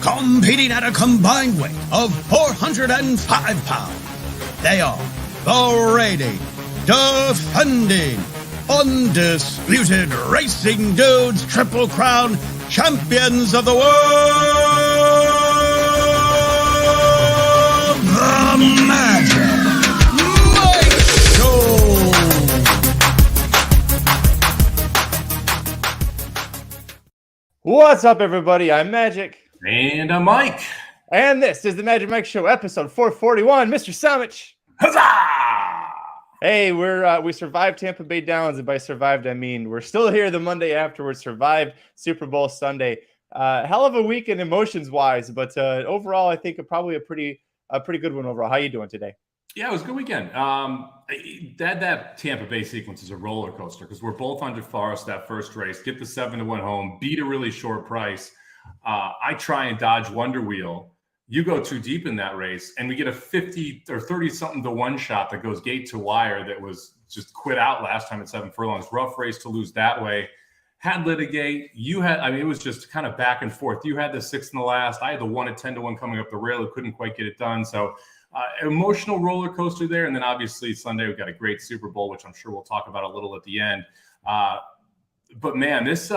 Competing at a combined weight of 405 pounds, they are the reigning, defending, undisputed Racing Dudes Triple Crown champions of the world, the Magic Mike Show. What's up, everybody? I'm Magic. And I'm Mike. And this is the Magic Mike Show, episode 441. Mr. Somich. Huzzah! Hey, we survived Tampa Bay Downs, and by survived, I mean we're still here the Monday afterwards, survived Super Bowl Sunday. Hell of a weekend emotions-wise, but overall, I think probably a pretty good one overall. How you doing today? Yeah, it was a good weekend. That Tampa Bay sequence is a roller coaster because we're both on DeForest that first race, get the 7-1 home, beat a really short price. I try and dodge Wonder Wheel. You go too deep in that race, and we get a 50 or 30 something to one shot that goes gate to wire that was just quit out last time at 7 furlongs. Rough race to lose that way. Had Litigate. It was just kind of back and forth. You had the 6 in the last. I had the 1 at 10-1 coming up the rail. Who couldn't quite get it done. So emotional roller coaster there. And then obviously Sunday we got a great Super Bowl, which I'm sure we'll talk about a little at the end. But man, this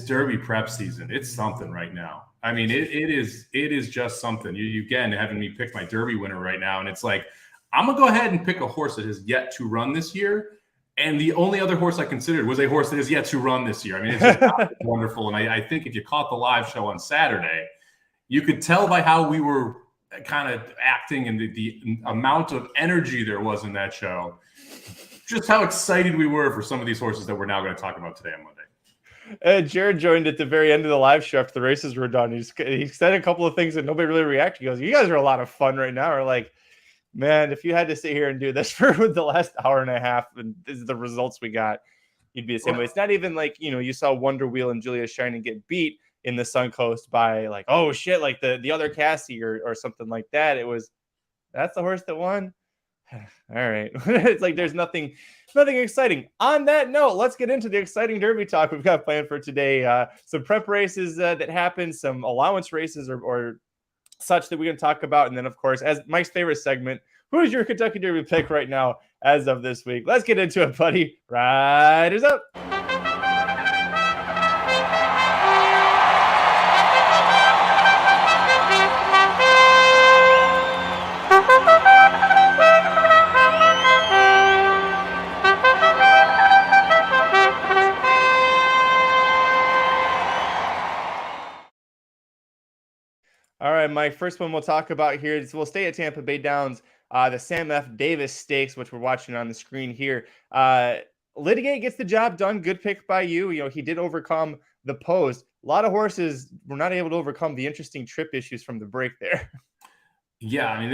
Derby prep season, it's something right now. I mean, it is just something. You again having me pick my Derby winner right now, and it's like I'm gonna go ahead and pick a horse that has yet to run this year. And the only other horse I considered was a horse that has yet to run this year. I mean, it's just wonderful. And I think if you caught the live show on Saturday, you could tell by how we were kind of acting and the amount of energy there was in that show, just how excited we were for some of these horses that we're now going to talk about today on Monday. Jared joined at the very end of the live show after the races were done. He said a couple of things that nobody really reacted. He goes, "You guys are a lot of fun right now." Or like, man, if you had to sit here and do this for the last hour and a half, and this is the results we got, you'd be the same way. It's not even like, you saw Wonder Wheel and Julia Shining get beat in the Suncoast by like, oh shit, like the other Cassie or something like that. It was, that's the horse that won. All right. It's like there's nothing exciting. On that note, let's get into the exciting Derby talk we've got planned for today. Some prep races that happened, some allowance races or such that we're going to talk about. And then, of course, as Mike's favorite segment, who is your Kentucky Derby pick right now as of this week? Let's get into it, buddy. Riders up. All right, Mike, first one we'll talk about here is we'll stay at Tampa Bay Downs, the Sam F. Davis Stakes, which we're watching on the screen here. Litigate gets the job done. Good pick by you. He did overcome the post. A lot of horses were not able to overcome the interesting trip issues from the break there. Yeah, I mean,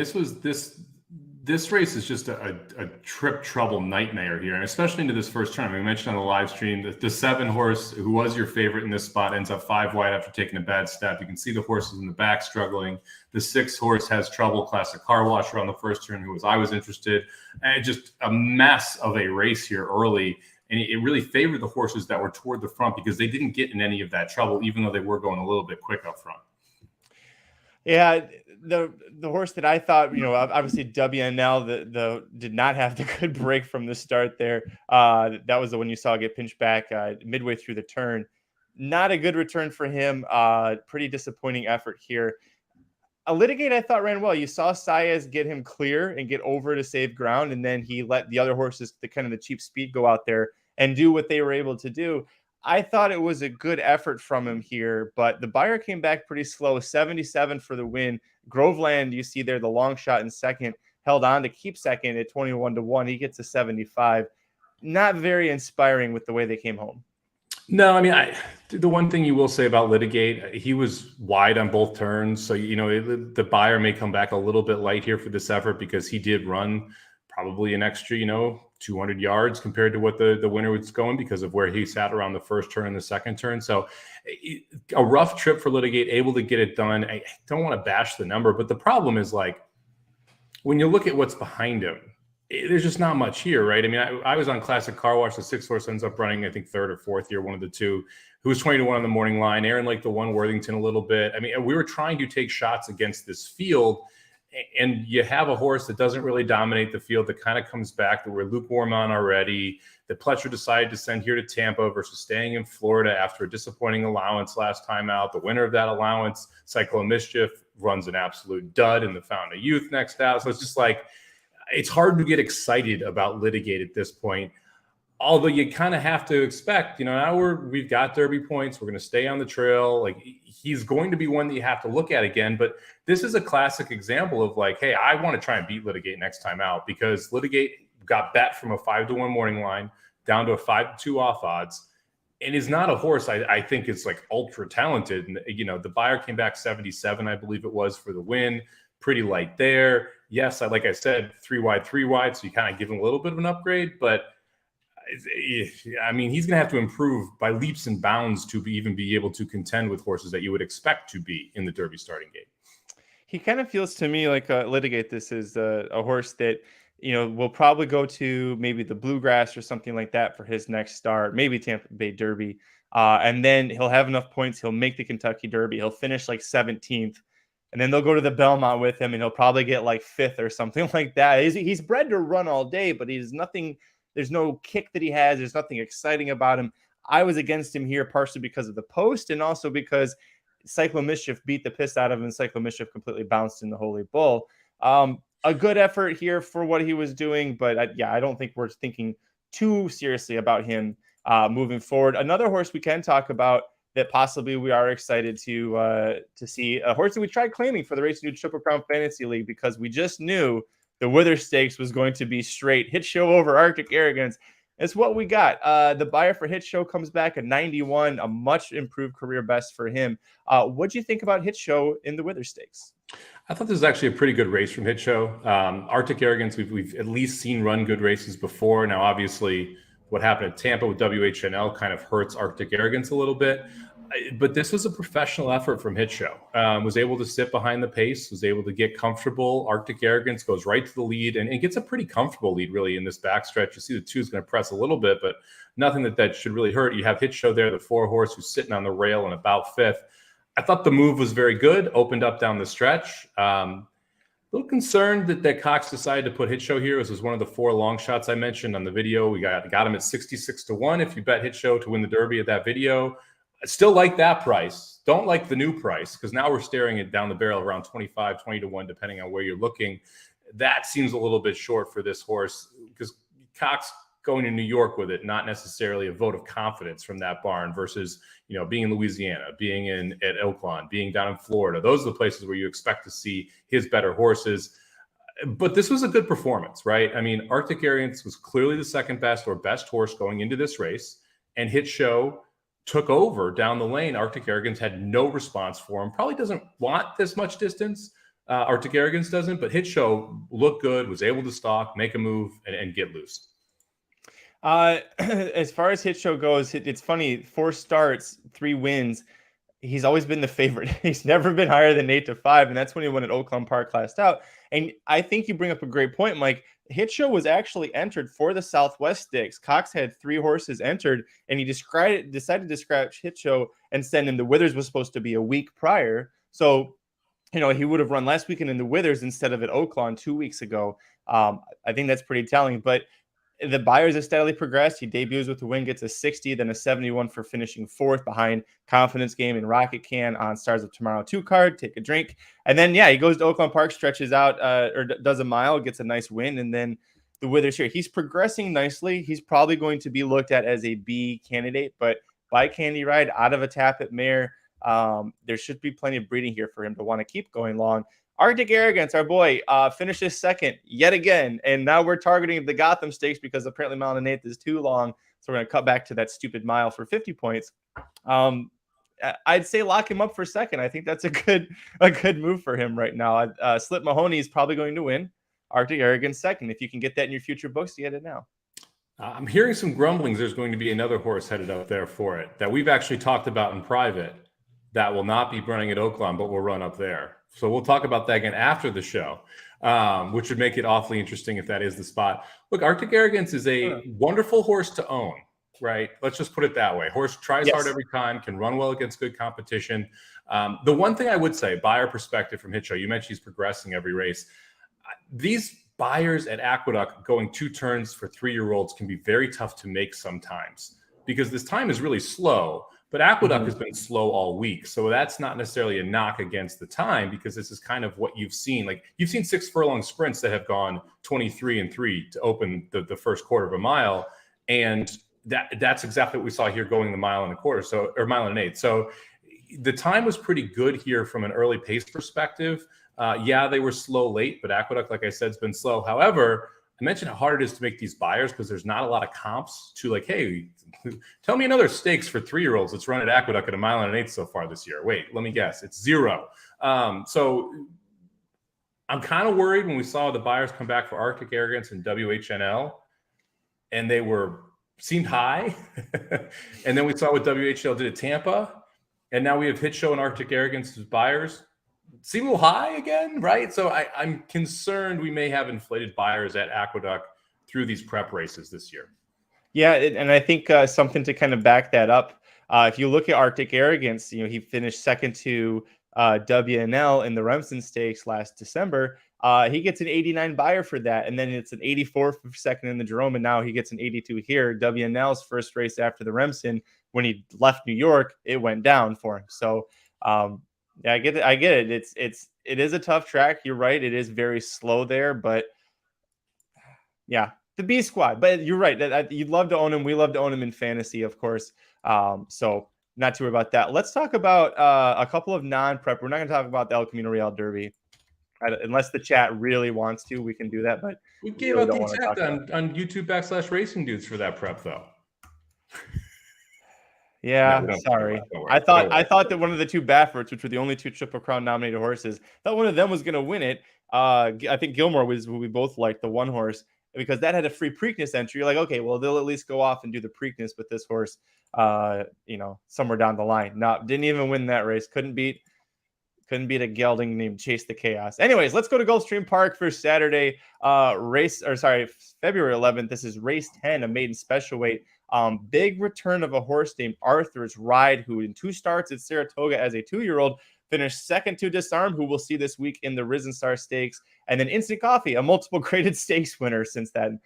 this race is just a trip trouble nightmare here, and especially into this first turn. We mentioned on the live stream that the 7 horse, who was your favorite in this spot, ends up 5 wide after taking a bad step. You can see the horses in the back struggling. The 6 horse has trouble. Classic Car Washer on the first turn, I was interested. And just a mess of a race here early. And it really favored the horses that were toward the front because they didn't get in any of that trouble, even though they were going a little bit quick up front. Yeah, the horse that I thought, obviously WNL, the did not have the good break from the start there. That was the one you saw get pinched back midway through the turn. Not a good return for him. Pretty disappointing effort here. A Litigate I thought ran well. You saw Saez get him clear and get over to save ground, and then he let the other horses, the cheap speed, go out there and do what they were able to do. I thought it was a good effort from him here, but the buyer came back pretty slow. 77 for the win. Groveland, you see there, the long shot in second, held on to keep second at 21-1. He gets a 75. Not very inspiring with the way they came home. No, I mean, the one thing you will say about Litigate, he was wide on both turns. So, the buyer may come back a little bit light here for this effort because he did run probably an extra, 200 yards compared to what the winner was going because of where he sat around the first turn and the second turn. So a rough trip for Litigate, able to get it done. I don't want to bash the number, but the problem is like when you look at what's behind him, there's just not much here, right? I mean, I was on Classic Car Wash. The 6-horse ends up running, I think, third or fourth year, one of the two, who was 20-1 on the morning line. Aaron liked the one Worthington a little bit. I mean, we were trying to take shots against this field, and you have a horse that doesn't really dominate the field, that kind of comes back, that we're lukewarm on already, that Pletcher decided to send here to Tampa versus staying in Florida after a disappointing allowance last time out. The winner of that allowance, Cyclone Mischief, runs an absolute dud in the Fountain of Youth next out. So it's just like, it's hard to get excited about Litigate at this point. Although you kind of have to expect, now we've got Derby points. We're going to stay on the trail. Like, he's going to be one that you have to look at again. But this is a classic example of like, hey, I want to try and beat Litigate next time out, because Litigate got bet from a 5-1 morning line down to a 5-2 off odds, and is not a horse I think is like ultra talented. And, the buyer came back 77, I believe it was, for the win. Pretty light there. Yes, like I said, 3 wide, so you kind of give him a little bit of an upgrade, but I mean, he's going to have to improve by leaps and bounds to even be able to contend with horses that you would expect to be in the Derby starting gate. He kind of feels to me like Litigate. This is a horse that, will probably go to maybe the Bluegrass or something like that for his next start, maybe Tampa Bay Derby. And then he'll have enough points. He'll make the Kentucky Derby. He'll finish like 17th. And then they'll go to the Belmont with him, and he'll probably get like 5th or something like that. He's bred to run all day, but he's nothing. There's no kick that he has. There's nothing exciting about him. I was against him here partially because of the post, and also because Cyclone Mischief beat the piss out of him, and Cyclone Mischief completely bounced in the Holy Bull. A good effort here for what he was doing, but I don't think we're thinking too seriously about him moving forward. Another horse we can talk about that possibly we are excited to see, a horse that we tried claiming for the Racing Dude Triple Crown Fantasy League, because we just knew the Wither Stakes was going to be straight Hit Show over Arctic Arrogance. It's what we got. The buyer for Hit Show comes back at 91, a much improved career best for him. What do you think about Hit Show in the Wither Stakes? I thought this was actually a pretty good race from Hit Show. Arctic Arrogance, we've at least seen run good races before. Now, obviously, what happened at Tampa with WHNL kind of hurts Arctic Arrogance a little bit. But this was a professional effort from Hit Show. Was able to sit behind the pace, was able to get comfortable. Arctic Arrogance goes right to the lead and gets a pretty comfortable lead, really, in this backstretch. You see the 2 is going to press a little bit, but nothing that should really hurt. You have Hit Show there, the 4-horse, who's sitting on the rail and about 5th. I thought the move was very good, opened up down the stretch. A little concerned that Cox decided to put Hit Show here. This was one of the 4 long shots I mentioned on the video. We got him at 66-1 if you bet Hit Show to win the Derby at that video. I still like that price. Don't like the new price, because now we're staring at down the barrel around 20-1, depending on where you're looking. That seems a little bit short for this horse, because Cox going to New York with it, not necessarily a vote of confidence from that barn versus, being in Louisiana, being at Oaklawn, being down in Florida. Those are the places where you expect to see his better horses. But this was a good performance, right? I mean, Arctic Arrogance was clearly the second best or best horse going into this race, and Hit Show took over down the lane. Arctic Arrogance had no response for him. Probably doesn't want this much distance. Arctic Arrogance doesn't, but Hit Show looked good, was able to stalk, make a move, and get loose. As far as Hit Show goes, it's funny, 4 starts, 3 wins. He's always been the favorite. He's never been higher than 8-5, and that's when he won at Oaklawn Park last out. And I think you bring up a great point, Mike. Hit Show was actually entered for the Southwest Stakes. Cox had 3 horses entered, and he decided to scratch Hit Show and send him. The Withers was supposed to be a week prior. So, he would have run last weekend in the Withers instead of at Oaklawn 2 weeks ago. I think that's pretty telling. But the buyers have steadily progressed. He debuts with the win, gets a 60, then a 71 for finishing 4th behind Confidence Game and Rocket Can on Stars of Tomorrow 2 card. Take a drink. And then, he goes to Oaklawn Park, stretches out or does a mile, gets a nice win. And then the Withers here. He's progressing nicely. He's probably going to be looked at as a B candidate, but by Candy Ride, out of a tap at mare, there should be plenty of breeding here for him to want to keep going long. Arctic Arrogance, our boy, finishes 2nd yet again. And now we're targeting the Gotham Stakes because apparently mile and 1/8 is too long. So we're going to cut back to that stupid mile for 50 points. I'd say lock him up for 2nd. I think that's a good move for him right now. Slip Mahoney is probably going to win. Arctic Arrogance 2nd. If you can get that in your future books, get it now. I'm hearing some grumblings. There's going to be another horse headed up there for it that we've actually talked about in private that will not be running at Oaklawn, but will run up there. So we'll talk about that again after the show. which would make it awfully interesting if that is the spot. Look, Arctic Arrogance is a wonderful horse to own, right? Let's just put it that way. Horse tries hard every time, can run well against good competition. The one thing I would say, buyer perspective from Hit Show, you mentioned he's progressing every race. These buyers at Aqueduct going 2 turns for 3-year-olds can be very tough to make sometimes because this time is really slow, but Aqueduct has been slow all week. So that's not necessarily a knock against the time because this is kind of what you've seen. Like you've seen 6 furlong sprints that have gone 23-3 to open the first quarter of a mile. And that's exactly what we saw here going the mile and a quarter. So, or mile and an eighth. So the time was pretty good here from an early pace perspective. Yeah, they were slow late, but Aqueduct, like I said, has been slow. However, I mentioned how hard it is to make these buyers because there's not a lot of comps to like, hey, tell me another stakes for 3-year-olds that's run at Aqueduct at a mile and an eighth so far this year. Wait, let me guess. It's 0. So I'm kind of worried when we saw the buyers come back for Arctic Arrogance and WHNL, and they seemed high. And then we saw what WHL did at Tampa. And now we have Hit Show and Arctic Arrogance as buyers. Seem a little high again, right? So I'm concerned we may have inflated buyers at Aqueduct through these prep races this year. Yeah, and I think something to kind of back that up. If you look at Arctic Arrogance, he finished second to WNL in the Remsen Stakes last December. He gets an 89 buyer for that, and then it's an 84 for second in the Jerome, and now he gets an 82 here. WNL's first race after the Remsen, when he left New York, it went down for him. So yeah, I get it. It is a tough track. You're right. It is very slow there, but yeah, the B squad. But you're right. You'd love to own him. We love to own him in fantasy, of course. So not to worry about that. Let's talk about a couple of non-prep. We're not going to talk about the El Camino Real Derby. Unless the chat really wants to, we can do that. But we gave out the exact on YouTube /Racing Dudes for that prep, though. Yeah, no, sorry. I thought that one of the 2 Baffords, which were the only 2 Triple Crown nominated horses, that one of them was going to win it. I think Gilmore was who we both liked, the one horse, because that had a free Preakness entry. You're like, okay, well, they'll at least go off and do the Preakness with this horse, somewhere down the line. No, didn't even win that race. Couldn't beat a gelding named Chase the Chaos. Anyways, let's go to Gulfstream Park for Saturday February 11th. This is race 10, a maiden special weight. Big return of a horse named Arthur's Ride, who in 2 starts at Saratoga as a 2-year-old finished second to Disarm, who we'll see this week in the Risen Star Stakes. And then Instant Coffee, a multiple graded stakes winner since then.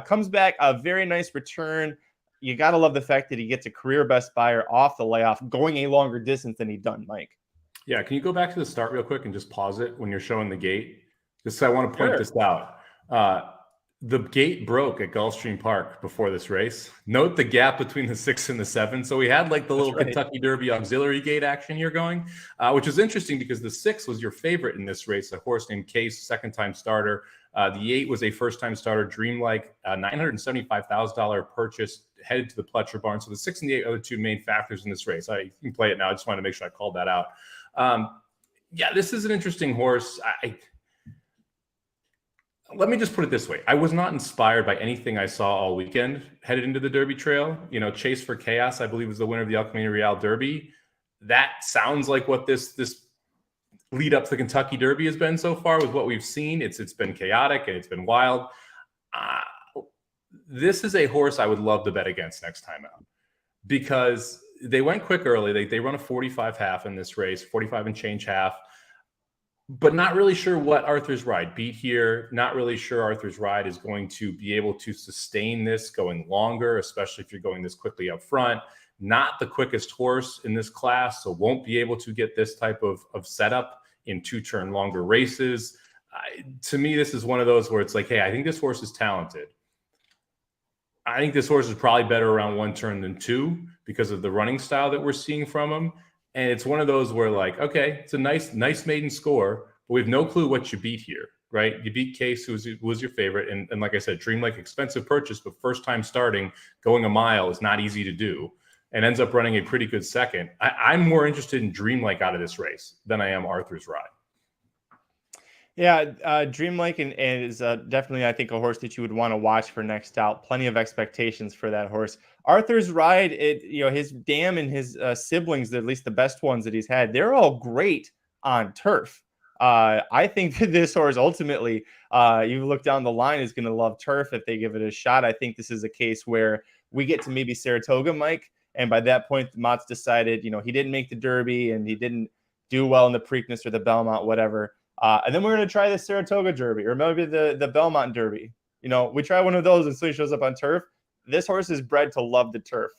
Comes back, a very nice return. You got to love the fact that he gets a career best buyer off the layoff, going a longer distance than he'd done, Mike. Yeah, can you go back to the start real quick and just pause it when you're showing the gate? Just I want to point this out. The gate broke at Gulfstream Park before this race. Note the gap between the 6 and the 7. So we had like the little Kentucky Derby auxiliary gate action here going, which is interesting because the 6 was your favorite in this race, a horse named Case, second-time starter. The 8 was a first-time starter, Dreamlike, $975,000 purchase, headed to the Pletcher barn. So the 6 and the 8 are the 2 main factors in this race. You can play it now. I just wanted to make sure I called that out. Yeah, this is an interesting horse. Let me just put it this way. I was not inspired by anything I saw all weekend headed into the Derby Trail. Chase for Chaos, I believe, was the winner of the El Camino Real Derby. That sounds like what this lead up to the Kentucky Derby has been so far with what we've seen. It's been chaotic and it's been wild. This is a horse I would love to bet against next time out because they went quick early. They run a 45 half in this race, 45 and change half. But not really sure what Arthur's Ride beat here. Not really sure Arthur's Ride is going to be able to sustain this going longer, especially if you're going this quickly up front. Not the quickest horse in this class, so won't be able to get this type of setup in 2-turn longer races. To me, this is one of those where it's like, hey, I think this horse is talented. I think this horse is probably better around 1 turn than 2 because of the running style that we're seeing from him. And it's one of those where like, okay, it's a nice maiden score, but we have no clue what you beat here, right? You beat Case, who was your favorite. And like I said, Dreamlike, expensive purchase, but first time starting, going a mile is not easy to do and ends up running a pretty good second. I'm more interested in Dreamlike out of this race than I am Arthur's Ride. Yeah, Dreamlike is definitely, I think, a horse that you would want to watch for next out. Plenty of expectations for that horse. Arthur's Ride, his dam and his siblings, at least the best ones that he's had, they're all great on turf. I think that this horse ultimately, you look down the line, is going to love turf if they give it a shot. I think this is a case where we get to maybe Saratoga, Mike. And by that point, Mott's decided, he didn't make the Derby and he didn't do well in the Preakness or the Belmont, whatever. And then we're going to try the Saratoga Derby or maybe the Belmont Derby. We try one of those and somebody shows up on turf. This horse is bred to love the turf.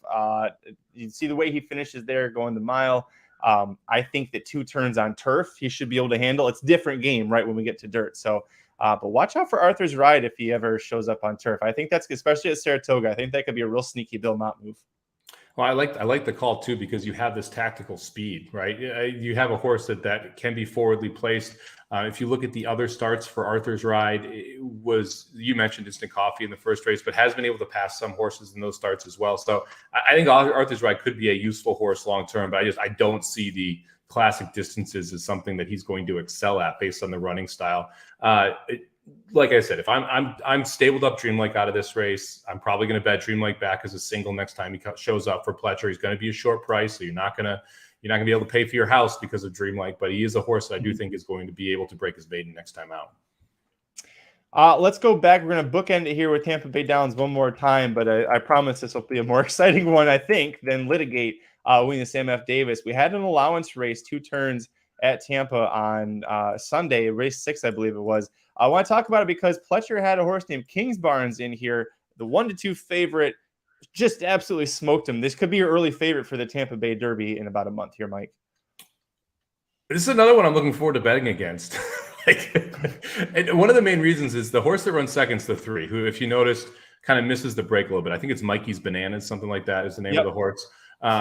You see the way he finishes there going the mile. I think that 2 turns on turf, he should be able to handle. It's a different game, right, when we get to dirt. So, but watch out for Arthur's Ride if he ever shows up on turf. I think that's, especially at Saratoga, I think that could be a real sneaky Bill Mott move. Well, I like the call too, because you have this tactical speed, right? You have a horse that can be forwardly placed. If you look at the other starts for Arthur's Ride, you mentioned Instant Coffee in the first race, but has been able to pass some horses in those starts as well. So I think Arthur's Ride could be a useful horse long term, but I don't see the classic distances as something that he's going to excel at based on the running style. Like I said, if I'm stabled up Dreamlike out of this race, I'm probably going to bet Dreamlike back as a single next time he shows up for Pletcher. He's going to be a short price, so you're not going to be able to pay for your house because of Dreamlike, but he is a horse that I do think is going to be able to break his maiden next time out. Let's go back. We're going to bookend it here with Tampa Bay Downs one more time, but I promise this will be a more exciting one, I think, than Litigate winning the Sam F. Davis. We had an allowance race, 2 turns at Tampa on Sunday, race 6, I believe it was. I want to talk about it because Pletcher had a horse named Kingsbarns in here, the 1-2 favorite, just absolutely smoked him. This could be your early favorite for the Tampa Bay Derby in about a month here, Mike. This is another one I'm looking forward to betting against. And one of the main reasons is the horse that runs second's the 3, who, if you noticed, kind of misses the break a little bit. I think it's Mikey's Bananas, something like that is the name of the horse.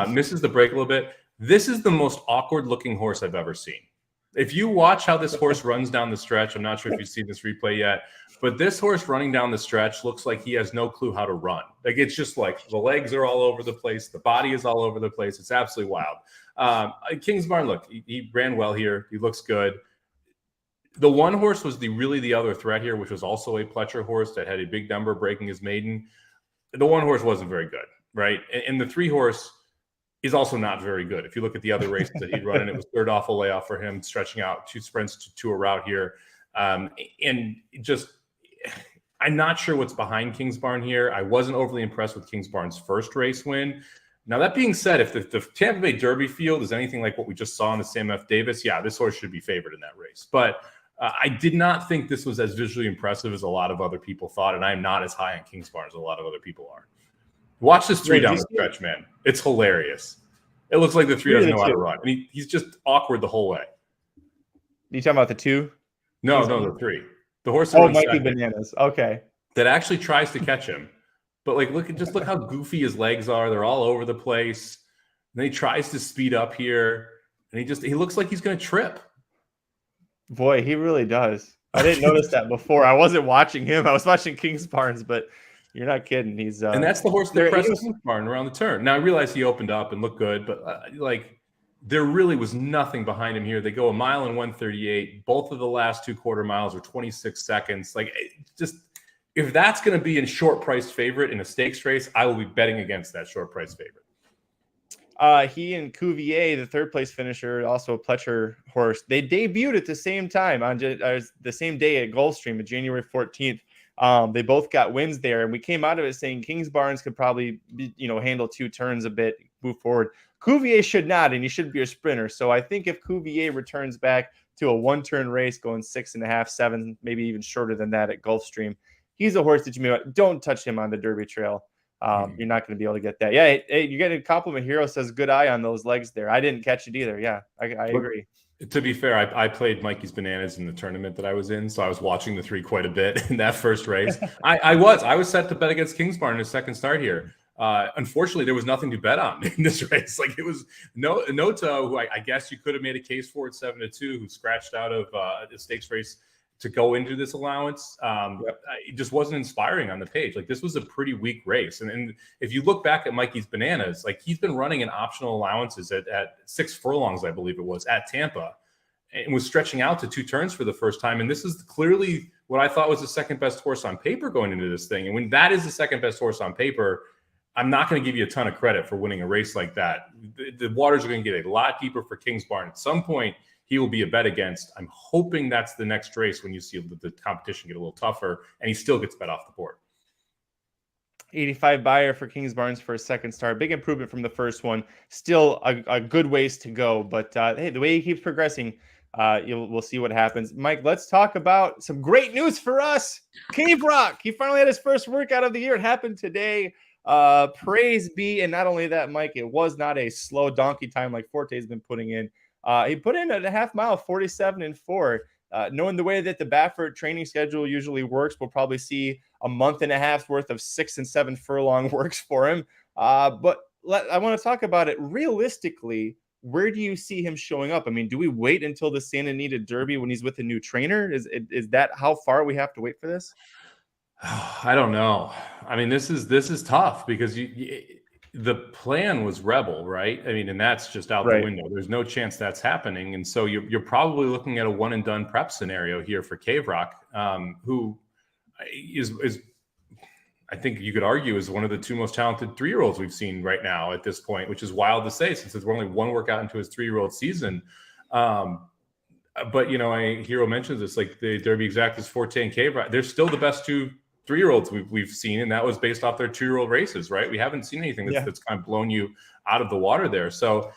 Misses the break a little bit. This is the most awkward looking horse I've ever seen. If you watch how this horse runs down the stretch, I'm not sure if you've seen this replay yet, but this horse running down the stretch looks like he has no clue how to run. Like, it's just like the legs are all over the place. The body is all over the place. It's absolutely wild. Kingsbarn, look, he ran well here. He looks good. The one horse was really the other threat here, which was also a Pletcher horse that had a big number breaking his maiden. The one horse wasn't very good, right? And the 3 horse is also not very good. If you look at the other races that he'd run, and it was third off a layoff for him, stretching out 2 sprints to a route here. And just, I'm not sure what's behind Kingsbarn here. I wasn't overly impressed with Kingsbarn's first race win. Now, that being said, if the Tampa Bay Derby field is anything like what we just saw in the Sam F. Davis, yeah, this horse should be favored in that race. But I did not think this was as visually impressive as a lot of other people thought, and I am not as high on Kingsbarn as a lot of other people are. Watch this 3 down the stretch, man. It's hilarious. It looks like the 3 doesn't know how to run. And he's just awkward the whole way. You talking about the 2? No, the 3. The horse. Mikey Bananas. Okay. That actually tries to catch him. But look how goofy his legs are. They're all over the place. And then he tries to speed up here. And he looks like he's going to trip. Boy, he really does. I didn't notice that before. I wasn't watching him. I was watching Kingsbarns, but you're not kidding. He's and that's the horse that pressed Kingsbarn around the turn. Now, I realize he opened up and looked good, but there really was nothing behind him here. They go 1 mile and 1:38. Both of the last 2 quarter miles are 26 seconds. If that's going to be a short price favorite in a stakes race, I will be betting against that short price favorite. He and Cuvier, the 3rd place finisher, also a Pletcher horse, they debuted at the same time on the same day at Gulfstream on January 14th. They both got wins there, and we came out of it saying Kingsbarns could probably handle 2 turns a bit, move forward. Cuvier should not, and he should be a sprinter. So I think if Cuvier returns back to a 1-turn race going 6.5, 7, maybe even shorter than that at Gulfstream, he's a horse that don't touch him on the Derby trail. You're not going to be able to get that. Yeah, you're getting a compliment. Hero says good eye on those legs there. I didn't catch it either. Yeah, I agree. To be fair, I played Mikey's Bananas in the tournament that I was in, so I was watching the 3 quite a bit in that first race. I was set to bet against Kingsbarn in his second start here. Unfortunately, there was nothing to bet on in this race. It was Noto, who I guess you could have made a case for at 7-2, who scratched out of the stakes race to go into this allowance. It just wasn't inspiring on the page. This was a pretty weak race. And if you look back at Mikey's Bananas, he's been running in optional allowances at 6 furlongs, I believe it was, at Tampa, and was stretching out to 2 turns for the first time. And this is clearly what I thought was the second best horse on paper going into this thing. And when that is the second best horse on paper, I'm not going to give you a ton of credit for winning a race like that. The waters are going to get a lot deeper for Kingsbarn. At some point, he will be a bet against. I'm hoping that's the next race when you see the competition get a little tougher and he still gets bet off the board. 85 buyer for Kings Barnes for a second start. Big improvement from the first one. Still a good ways to go, but hey, the way he keeps progressing, we'll see what happens. Mike, let's talk about some great news for us. Cave Rock, he finally had his first workout of the year. It happened today. Praise be. And not only that, Mike, it was not a slow donkey time like Forte's been putting in. He put in a half mile, 47-4. Knowing the way that the Baffert training schedule usually works, we'll probably see a month and a half's worth of 6 and 7 furlong works for him. But I want to talk about it realistically. Where do you see him showing up? I mean, do we wait until the Santa Anita Derby when he's with a new trainer? Is that how far we have to wait for this? I don't know. I mean, this is tough because the plan was Rebel, right? I mean, and that's just out the window. There's no chance that's happening. And so you're probably looking at a one and done prep scenario here for Cave Rock, who is I think you could argue is one of the two most talented 3-year-olds we've seen right now at this point, which is wild to say since it's only one workout into his 3-year-old season. But, Hero mentions this, like the Derby Exact is Forte and Cave Rock. They're still the best 2 3-year-olds we've seen, and that was based off their 2-year-old races, right? We haven't seen anything that's kind of blown you out of the water there. So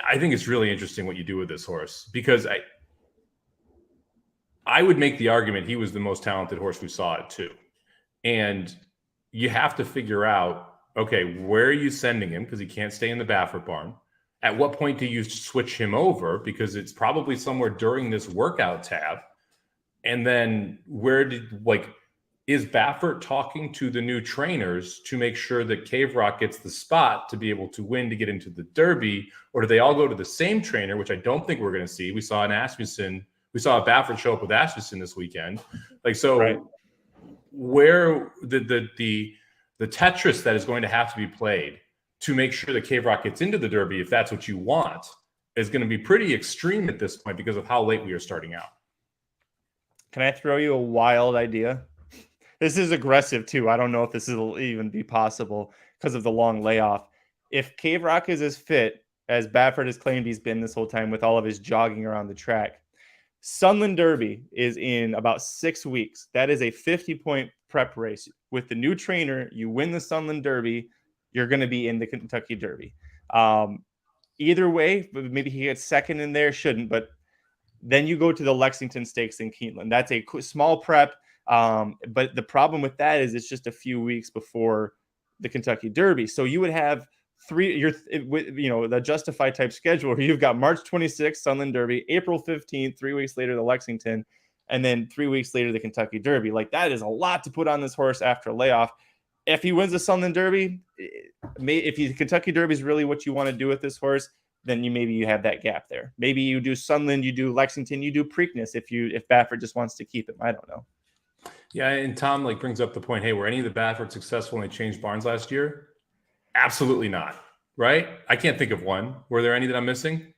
I think it's really interesting what you do with this horse, because I would make the argument he was the most talented horse we saw at 2. And you have to figure out, okay, where are you sending him? Because he can't stay in the Baffert barn. At what point do you switch him over? Because it's probably somewhere during this workout tab. And then is Baffert talking to the new trainers to make sure that Cave Rock gets the spot to be able to win to get into the Derby? Or do they all go to the same trainer, which I don't think we're going to see? We saw a Baffert show up with Asmussen this weekend. Where the Tetris that is going to have to be played to make sure that Cave Rock gets into the Derby, if that's what you want, is going to be pretty extreme at this point because of how late we are starting out. Can I throw you a wild idea? This is aggressive too. I don't know if this will even be possible because of the long layoff. If Cave Rock is as fit as Baffert has claimed he's been this whole time with all of his jogging around the track, Sunland Derby is in about 6 weeks. That is a 50-point prep race. With the new trainer, you win the Sunland Derby, you're going to be in the Kentucky Derby. Either way, maybe he gets second in there, shouldn't, but then you go to the Lexington Stakes in Keeneland. That's a small prep, but the problem with that is it's just a few weeks before the Kentucky Derby. So you would have the Justified type schedule where you've got March 26th, Sunland Derby, April 15th, 3 weeks later, the Lexington, and then 3 weeks later, the Kentucky Derby. Like, that is a lot to put on this horse after a layoff. If he wins the Sunland Derby, if the Kentucky Derby is really what you want to do with this horse, then maybe you have that gap there. Maybe you do Sunland, you do Lexington, you do Preakness if Baffert just wants to keep him. I don't know. Yeah, and Tom brings up the point, hey, were any of the Baffert successful when they changed barns last year? Absolutely not, right? I can't think of one. Were there any that I'm missing?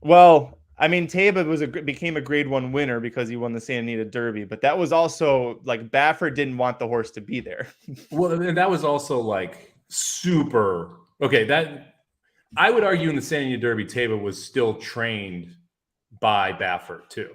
Well, I mean, Taiba became a grade 1 winner because he won the Santa Anita Derby, but that was also like Baffert didn't want the horse to be there. Well, and that was also like super okay. That I would argue in the Santa Anita Derby, Taiba was still trained by Baffert too.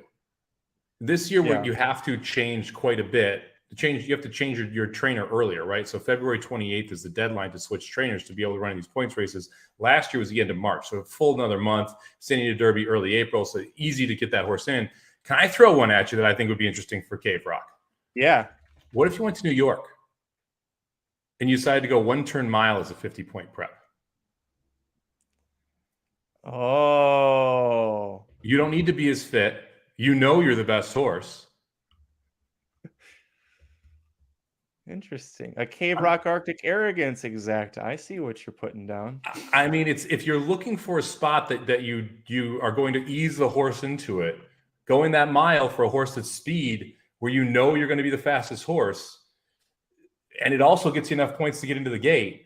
This year, you have to change quite a bit. You have to change your trainer earlier, right? So February 28th is the deadline to switch trainers to be able to run these points races. Last year was the end of March, so a full another month. Santa Anita Derby early April, so easy to get that horse in. Can I throw one at you that I think would be interesting for Cave Rock? Yeah. What if you went to New York and you decided to go 1 turn mile as a 50-point prep? Oh. You don't need to be as fit. You know you're the best horse. Interesting. A Cave Rock Arctic Arrogance Exact. I see what you're putting down. I mean, it's if you're looking for a spot that you are going to ease the horse into it, going that mile for a horse that's speed where you know you're going to be the fastest horse, and it also gets you enough points to get into the gate.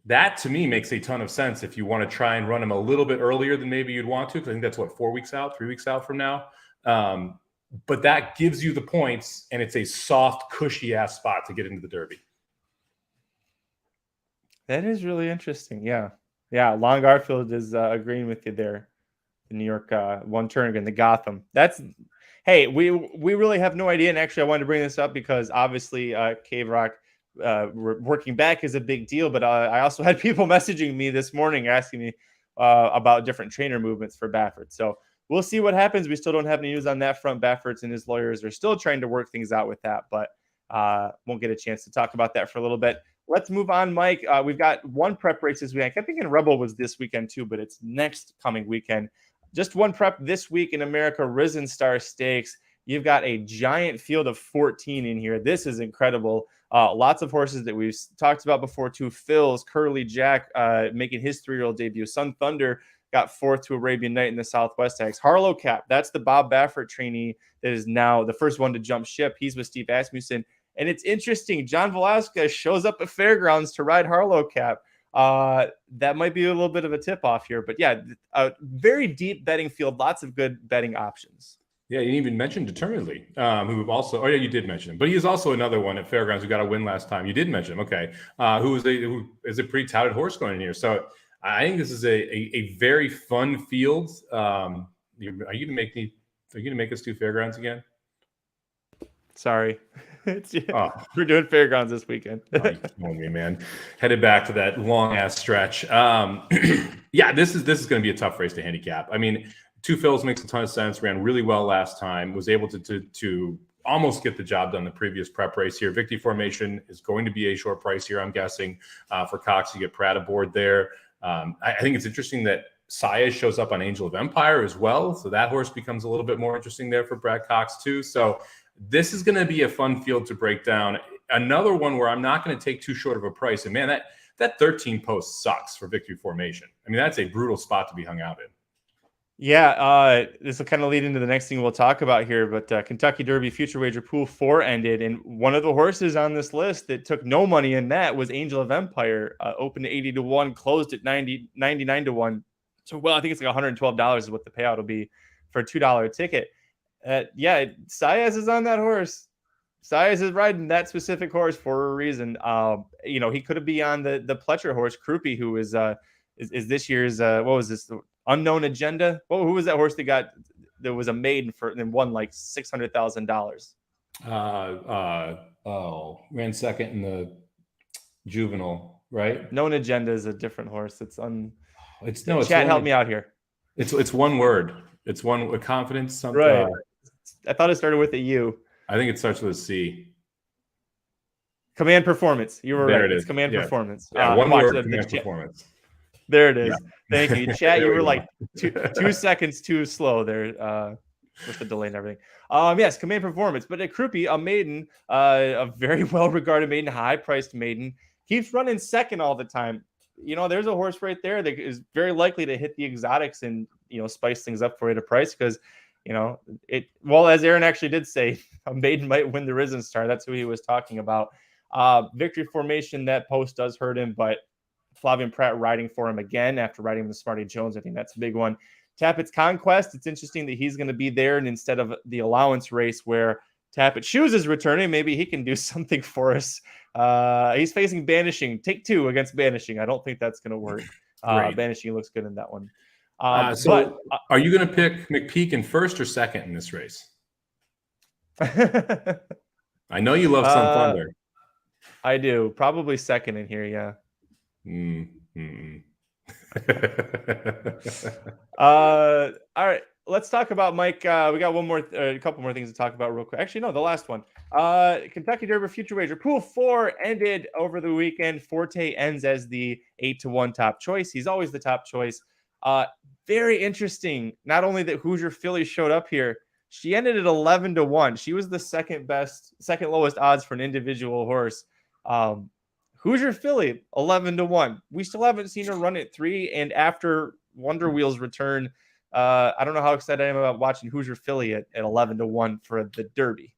That to me makes a ton of sense if you want to try and run him a little bit earlier than maybe you'd want to, because I think that's 4 weeks out, 3 weeks out from now. But that gives you the points, and it's a soft, cushy-ass spot to get into the Derby. That is really interesting. Yeah. Long Garfield is agreeing with you there. New York one turn again, the Gotham. Hey, we really have no idea. And actually, I wanted to bring this up because obviously Cave Rock working back is a big deal. But I also had people messaging me this morning asking me about different trainer movements for Baffert. So we'll see what happens. We still don't have any news on that front. Baffert's and his lawyers are still trying to work things out with that, but won't get a chance to talk about that for a little bit. Let's move on, Mike. We've got one prep race this week. I kept thinking Rebel was this weekend too, but it's next coming weekend. Just one prep this week in America, Risen Star Stakes. You've got a giant field of 14 in here. This is incredible. Lots of horses that we've talked about before too. Phil's, Curly Jack making his 3-year-old debut. Sun Thunder got 4th to Arabian Night in the Southwest Tags. Harlow Cap, that's the Bob Baffert trainee that is now the first one to jump ship. He's with Steve Asmussen. And it's interesting. John Velasquez shows up at Fairgrounds to ride Harlow Cap. That might be a little bit of a tip-off here. But yeah, a very deep betting field. Lots of good betting options. Yeah, you even mentioned Determinedly, who also, you did mention him, but he's also another one at Fairgrounds who got a win last time. You did mention him, okay? Who is a pretty touted horse going in here. So I think this is a very fun field. Are you gonna make us do Fairgrounds again? Sorry, we're doing Fairgrounds this weekend. Oh, you're killing me, man. Headed back to that long ass stretch. Yeah, this is going to be a tough race to handicap. I mean, Two Phils makes a ton of sense. Ran really well last time. Was able to almost get the job done the previous prep race here. Victory Formation is going to be a short price here, I'm guessing. For Cox, you get Pratt aboard there. I think it's interesting that Saez shows up on Angel of Empire as well. So that horse becomes a little bit more interesting there for Brad Cox too. So this is going to be a fun field to break down. Another one where I'm not going to take too short of a price. And man, that 13 post sucks for Victory Formation. I mean, that's a brutal spot to be hung out in. Yeah, this will kind of lead into the next thing we'll talk about here, but Kentucky Derby Future Wager Pool 4 ended, and one of the horses on this list that took no money in that was Angel of Empire, opened at 80 to 1, closed at 99 to 1. So, well, I think it's like $112 is what the payout will be for a $2 ticket. Yeah, Saez is on that horse. Saez is riding that specific horse for a reason. He could be on the Pletcher horse, Krupe, who is this year's, what was this? Unknown Agenda. Who was that horse that was a maiden for and won like $600,000? Ran second in the juvenile, right? Known Agenda is a different horse. Chat, help me out here. It's one word. It's one with confidence. Something. Right. I thought it started with a U. I think it starts with a C. Command Performance. You were there right. It it's is. Command Performance. Yeah, one word. Command Performance. There it is. Yeah. Thank you. Chat, you were like 2 seconds too slow there with the delay and everything. Yes, Command Performance. But at Krupe, a maiden, a very well-regarded maiden, high-priced maiden, keeps running second all the time. There's a horse right there that is very likely to hit the exotics and, spice things up for you at a price because, as Aaron actually did say, a maiden might win the Risen Star. That's who he was talking about. Victory Formation, that post does hurt him, but Flavian Pratt riding for him again after riding with Smarty Jones. I think that's a big one. Tappett's Conquest. It's interesting that he's going to be there and instead of the allowance race where Tappett Shoes is returning. Maybe he can do something for us. He's facing Banishing. Take 2 against Banishing. I don't think that's going to work. Banishing looks good in that one. Are you going to pick McPeak in first or second in this race? I know you love Sun Thunder. I do. Probably second in here, yeah. All right, let's talk about Mike. We got a couple more things to talk about real quick. Actually, no, the last one. Kentucky Derby Future Wager Pool 4 ended over the weekend. Forte ends as the 8 to 1 top choice. He's always the top choice. Very interesting. Not only that Hoosier Philly showed up here, she ended at 11 to 1. She was the second lowest odds for an individual horse. Hoosier Philly, 11 to 1. We still haven't seen her run at 3. And after Wonder Wheel's return, I don't know how excited I am about watching Hoosier Philly at 11 to 1 for the Derby.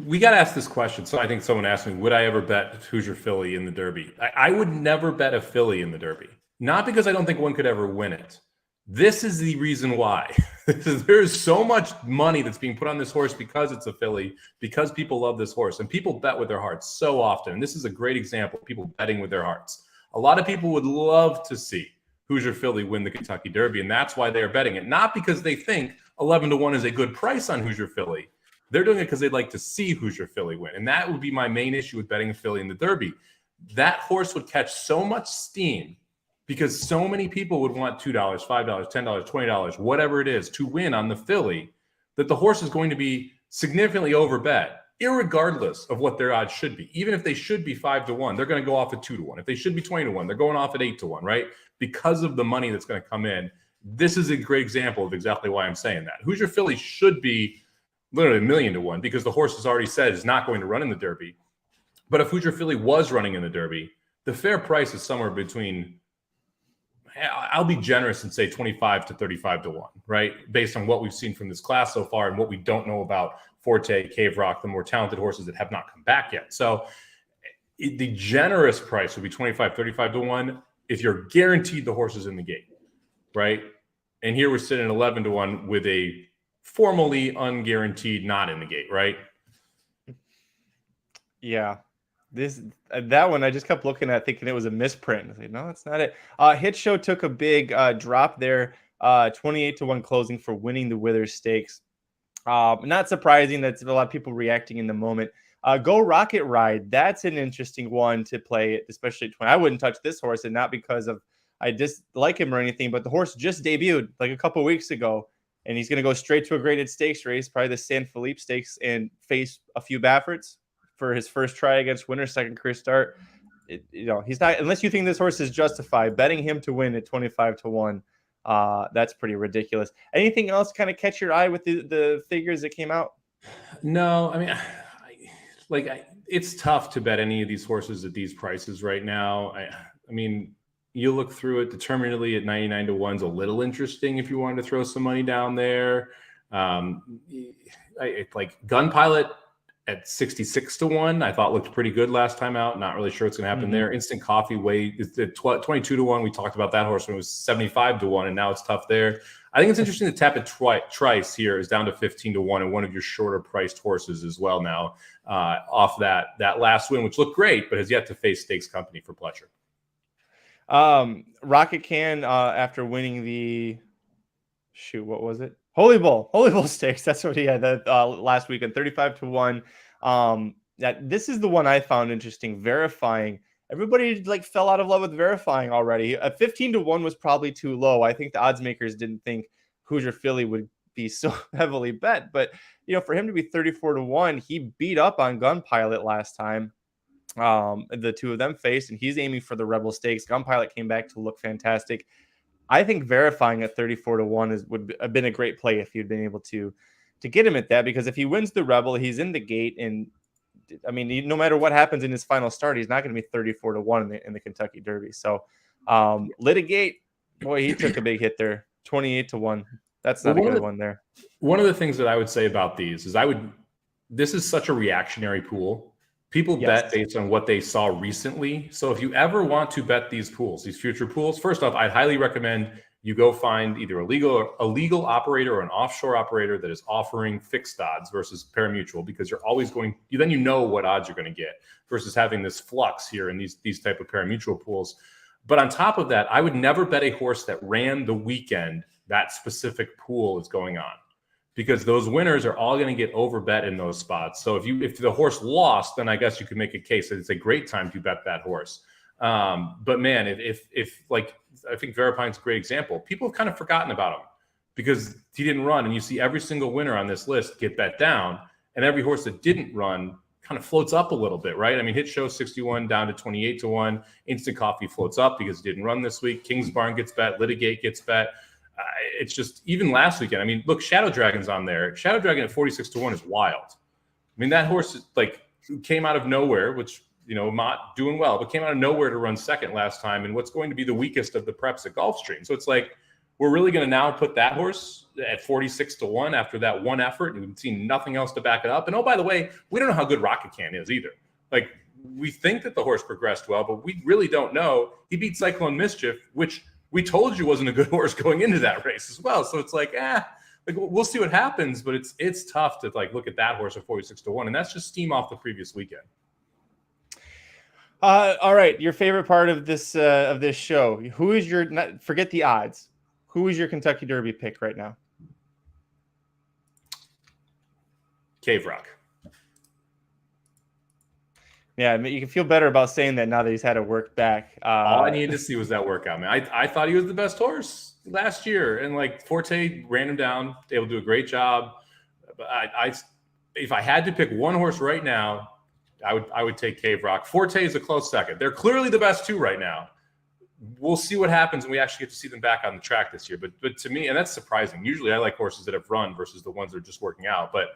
We got to ask this question. So I think someone asked me, would I ever bet Hoosier Philly in the Derby? I would never bet a Philly in the Derby. Not because I don't think one could ever win it. This is the reason why. There's so much money that's being put on this horse because it's a filly, because people love this horse, and people bet with their hearts so often. And this is a great example of people betting with their hearts. A lot of people would love to see Hoosier Philly win the Kentucky Derby. And that's why they're betting it. Not because they think 11-1 is a good price on Hoosier Philly. They're doing it because they'd like to see Hoosier Philly win. And that would be my main issue with betting a Philly in the Derby. That horse would catch so much steam because so many people would want $2, $5, $10, $20, whatever it is, to win on the Philly, that the horse is going to be significantly overbet, irregardless of what their odds should be. Even if they should be 5-1, they're going to go off at 2-1. If they should be 20-1, they're going off at 8-1, right? Because of the money that's going to come in. This is a great example of exactly why I'm saying that. Hoosier Philly should be literally 1,000,000-1 because the horse has already said is not going to run in the Derby. But if Hoosier Philly was running in the Derby, the fair price is somewhere between, I'll be generous and say 25 to 35-1, right? Based on what we've seen from this class so far and what we don't know about Forte, Cave Rock, the more talented horses that have not come back yet. So the generous price would be 25, 35-1 if you're guaranteed the horse is in the gate, right? And here we're sitting at 11-1 with a formally unguaranteed not in the gate, right? Yeah. That one I just kept looking at thinking it was a misprint. I was like, no, that's not it. Hit Show took a big drop there, 28-1 closing for winning the Withers Stakes. Not surprising, that's a lot of people reacting in the moment. Go Rocket Ride, that's an interesting one to play, especially 20. I wouldn't touch this horse, and not because of I dislike him or anything, but the horse just debuted like a couple weeks ago, and he's going to go straight to a graded stakes race, probably the San Felipe Stakes, and face a few Baffords for his first try against winner, second career start. He's not, unless you think this horse is justified, betting him to win at 25-1. That's pretty ridiculous. Anything else kind of catch your eye with the figures that came out? No, I mean, it's tough to bet any of these horses at these prices right now. I mean, you look through it determinedly at 99-1's a little interesting if you wanted to throw some money down there. Like Gun Pilot at 66-1, I thought looked pretty good last time out. Not really sure what's going to happen there. Instant Coffee weight is at 22-1. We talked about that horse when it was 75-1, and now it's tough there. I think it's interesting to tap at Trice here is down to 15-1, and one of your shorter priced horses as well now off that last win, which looked great, but has yet to face stakes company for Pletcher. Rocket Can after winning the what was it? Holy Bull Stakes. That's what he had last weekend, 35-1. This is the one I found interesting. Verifying. Everybody fell out of love with Verifying already. 15-1 was probably too low. I think the odds makers didn't think Hoosier Philly would be so heavily bet, but for him to be 34-1, he beat up on Gun Pilot last time. The two of them faced, and he's aiming for the Rebel Stakes. Gun Pilot came back to look fantastic. I think Verifying at 34-1 would have been a great play if you'd been able to get him at that, because if he wins the Rebel, he's in the gate, and I mean, no matter what happens in his final start, he's not going to be 34-1 in the Kentucky Derby. So, Litigate, boy, he took a big hit there, 28-1. That's not a good one there. One of the things that I would say about these is this is such a reactionary pool. People bet based on what they saw recently. So if you ever want to bet these future pools, first off, I'd highly recommend you go find either a legal operator or an offshore operator that is offering fixed odds versus parimutuel, because you're always then you know what odds you're going to get versus having this flux here in these type of parimutuel pools. But on top of that, I would never bet a horse that ran the weekend that specific pool is going on, because those winners are all going to get overbet in those spots. So if the horse lost, then I guess you could make a case that it's a great time to bet that horse. But man, if I think Verifying's a great example. People have kind of forgotten about him because he didn't run, and you see every single winner on this list get bet down, and every horse that didn't run kind of floats up a little bit, right? I mean, Hit Show 61 down to 28-1. Instant Coffee floats up because he didn't run this week. King's Barn gets bet. Litigate gets bet. It's just, even last weekend, I mean, look, Shadow Dragon's on there. Shadow Dragon at 46-1 is wild. I mean, that horse came out of nowhere, which, not doing well, but came out of nowhere to run second last time, and what's going to be the weakest of the preps at Gulfstream. So it's we're really going to now put that horse at 46-1 after that one effort, and we've seen nothing else to back it up. And oh, by the way, we don't know how good Rocket Can is either. We think that the horse progressed well, but we really don't know. He beat Cyclone Mischief, which we told you wasn't a good horse going into that race as well. So it's we'll see what happens, but it's tough to look at that horse at 46-1, and that's just steam off the previous weekend. All right, your favorite part of this show. Who is your forget the odds? Who is your Kentucky Derby pick right now? Cave Rock. Yeah, I mean, you can feel better about saying that now that he's had to work back. All I needed to see was that workout, man. I thought he was the best horse last year, and like Forte ran him down. They will do a great job. But if I had to pick one horse right now, I would take Cave Rock. Forte is a close second. They're clearly the best two right now. We'll see what happens when we actually get to see them back on the track this year. But to me, and that's surprising. Usually I like horses that have run versus the ones that are just working out. But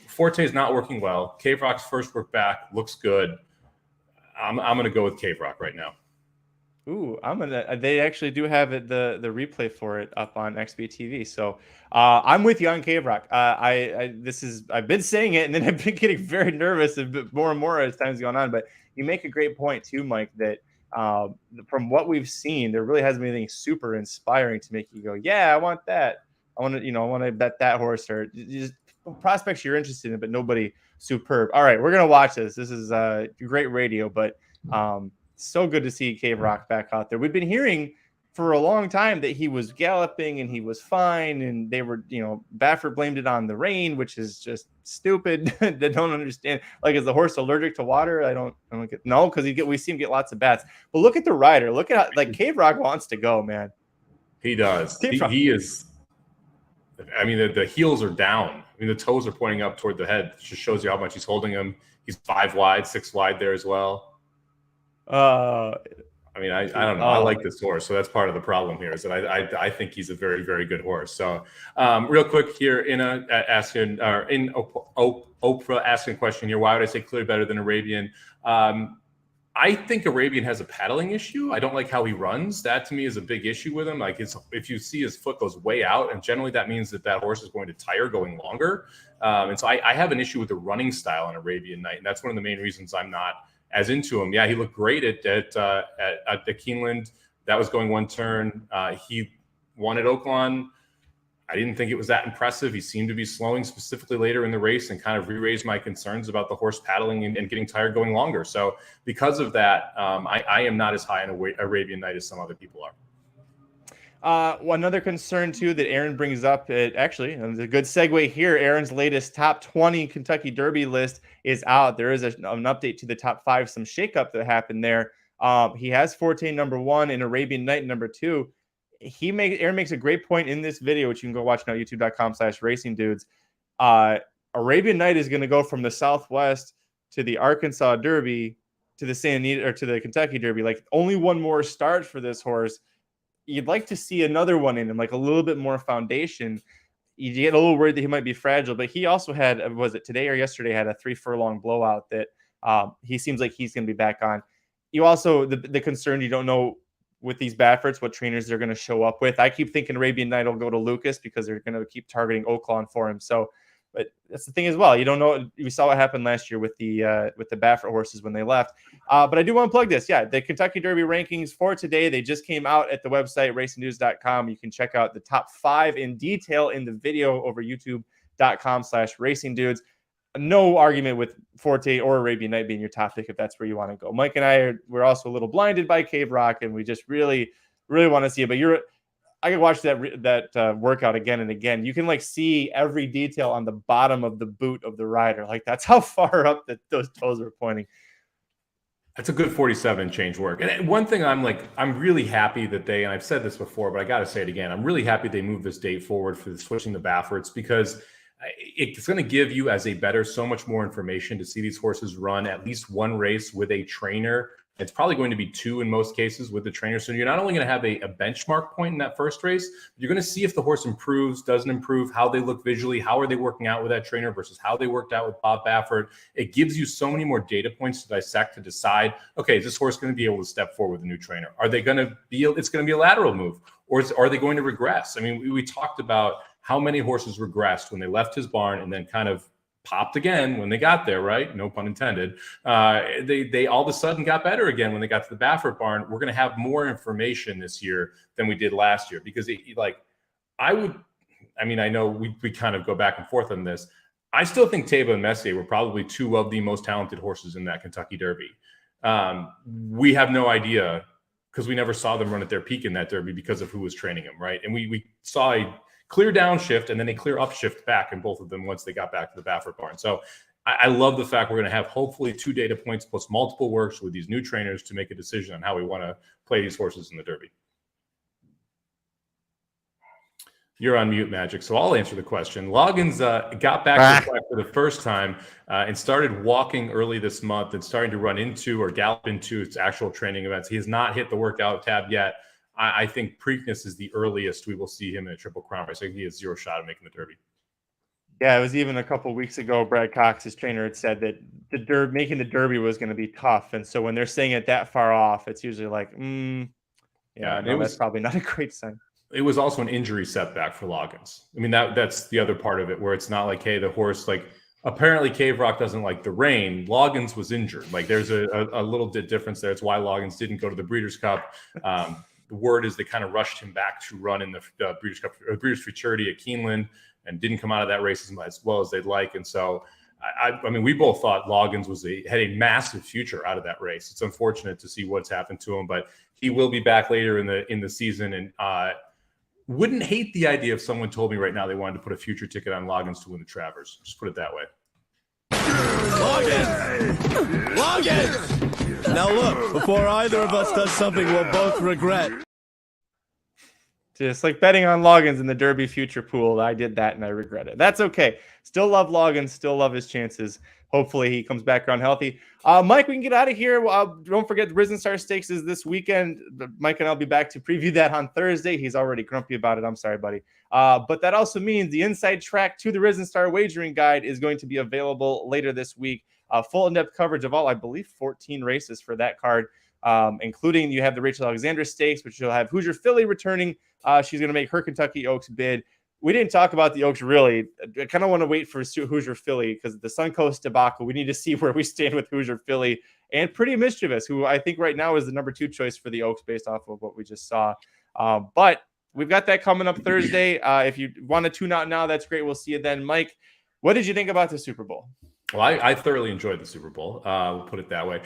Forte is not working well. Cave Rock's first work back looks good. I'm going to go with Cave Rock right now. Ooh, they actually do have it, the replay for it up on XBTV. So I'm with you on Cave Rock. I've been saying it, and then I've been getting very nervous a bit more and more as time's gone on. But you make a great point too, Mike, that from what we've seen, there really hasn't been anything super inspiring to make you go, yeah, I want that. I want to bet that horse, or just prospects you're interested in, but nobody superb. All right, we're gonna watch this. This is great radio, but so good to see Cave Rock back out there. We've been hearing for a long time that he was galloping and he was fine, and they were, Baffert blamed it on the rain, which is just stupid. They don't understand. Like, is the horse allergic to water? I don't get, no, because we see him get lots of bats. But look at the rider. Look at how, Cave Rock wants to go, man. He does. He is. I mean, the heels are down. I mean, the toes are pointing up toward the head. It just shows you how much he's holding him. He's 5 wide, 6 wide there as well. I mean, I don't know. I like this horse, so that's part of the problem here. Is that I think he's a very, very good horse. So, real quick here, Oprah asking a question here. Why would I say clearly better than Arabian? I think Arabian has a paddling issue. I don't like how he runs. That to me is a big issue with him. Like, if you see his foot goes way out, and generally that means that horse is going to tire going longer. And so I have an issue with the running style on Arabian Night, and that's one of the main reasons I'm not as into him. Yeah, he looked great at the Keeneland. That was going one turn. He won at Oaklawn. I didn't think it was that impressive. He seemed to be slowing specifically later in the race, and kind of re-raised my concerns about the horse paddling and getting tired going longer. So because of that, I am not as high on Arabian Night as some other people are. Another concern too that Aaron brings up, actually, and a good segue here. Aaron's latest top 20 Kentucky Derby list is out. There is an update to the top 5, some shakeup that happened there. He has Forte number 1 and Arabian Night number 2. Aaron makes a great point in this video, which you can go watch now, youtube.com/racingdudes. Arabian Night is going to go from the Southwest to the Arkansas Derby to the to the Kentucky Derby. Like, only one more start for this horse. You'd like to see another one in him, like a little bit more foundation. You get a little worried that he might be fragile, but he also had, was it today or yesterday, had a 3 furlong blowout that he seems like he's going to be back on. You also, the concern, you don't know with these Bafferts what trainers they're going to show up with. I keep thinking Arabian Night will go to Lucas because they're going to keep targeting Oaklawn for him. So, but that's the thing as well. You don't know. We saw what happened last year with the Baffert horses when they left. But I do want to plug this. Yeah, the Kentucky Derby rankings for today, they just came out at the website, racingnews.com. You can check out the top 5 in detail in the video over youtube.com/racingdudes. No argument with Forte or Arabian Night being your top pick if that's where you want to go. Mike and I we're also a little blinded by Cave Rock, and we just really, really want to see it. But I could watch that workout again and again. You can see every detail on the bottom of the boot of the rider. Like, that's how far up that those toes are pointing. That's a good 47 and change work. And one thing I'm really happy that and I've said this before, but I got to say it again. I'm really happy they moved this date forward for switching the Bafferts, because it's going to give you as a bettor so much more information to see these horses run at least one race with a trainer. It's probably going to be 2 in most cases with the trainer. So you're not only going to have a benchmark point in that first race, but you're going to see if the horse improves, doesn't improve, how they look visually, how are they working out with that trainer versus how they worked out with Bob Baffert. It gives you so many more data points to dissect to decide, okay, is this horse going to be able to step forward with a new trainer? Are they going to be, it's going to be a lateral move, or are they going to regress? I mean, we talked about how many horses regressed when they left his barn and then kind of popped again when they got there, right? No pun intended. They all of a sudden got better again when they got to the Baffert barn. We're going to have more information this year than we did last year, because I know we kind of go back and forth on this. I still think Taiba and Messier were probably 2 of the most talented horses in that Kentucky Derby. We have no idea because we never saw them run at their peak in that Derby because of who was training them, right? And we saw a clear downshift and then a clear upshift back in both of them once they got back to the Baffert barn. So I love the fact we're going to have hopefully 2 data points plus multiple works with these new trainers to make a decision on how we want to play these horses in the Derby. You're on mute, Magic. So I'll answer the question. Loggins got back to the track for the first time and started walking early this month and starting to run into or gallop into its actual training events. He has not hit the workout tab yet. I think Preakness is the earliest we will see him in a Triple Crown race. I think he has 0 shot of making the Derby. Yeah, it was even a couple of weeks ago, Brad Cox's trainer had said that making the Derby was going to be tough. And so when they're saying it that far off, it's usually like, that's probably not a great sign. It was also an injury setback for Loggins. I mean, that's the other part of it, where it's not like, hey, the horse, like, apparently Cave Rock doesn't like the rain. Loggins was injured. Like, there's a little bit difference there. It's why Loggins didn't go to the Breeders' Cup. The word is they kind of rushed him back to run in the Breeders' Cup, Breeders' Futurity at Keeneland, and didn't come out of that race as well as they'd like. And so, I mean, we both thought Loggins had a massive future out of that race. It's unfortunate to see what's happened to him, but he will be back later in the season. And wouldn't hate the idea if someone told me right now they wanted to put a future ticket on Loggins to win the Travers. Just put it that way. Loggins! Now look, before either of us does something we'll both regret. Just like betting on Loggins in the Derby future pool. I did that and I regret it. That's okay. Still love Loggins. Still love his chances. Hopefully he comes back around healthy. Mike, we can get out of here. Don't forget the Risen Star Stakes is this weekend. Mike and I'll be back to preview that on Thursday. He's already grumpy about it. I'm sorry, buddy. But that also means the inside track to the Risen Star Wagering Guide is going to be available later this week. Full in-depth coverage of all, I believe, 14 races for that card, including you have the Rachel Alexander Stakes, which you'll have Hoosier Philly returning. She's going to make her Kentucky Oaks bid. We didn't talk about the Oaks, really. I kind of want to wait for Hoosier Philly because the Suncoast debacle. We need to see where we stand with Hoosier Philly and Pretty Mischievous, who I think right now is the number 2 choice for the Oaks based off of what we just saw. But we've got that coming up Thursday. If you want to tune out now, that's great. We'll see you then. Mike, what did you think about the Super Bowl? Well, I thoroughly enjoyed the Super Bowl. We'll put it that way.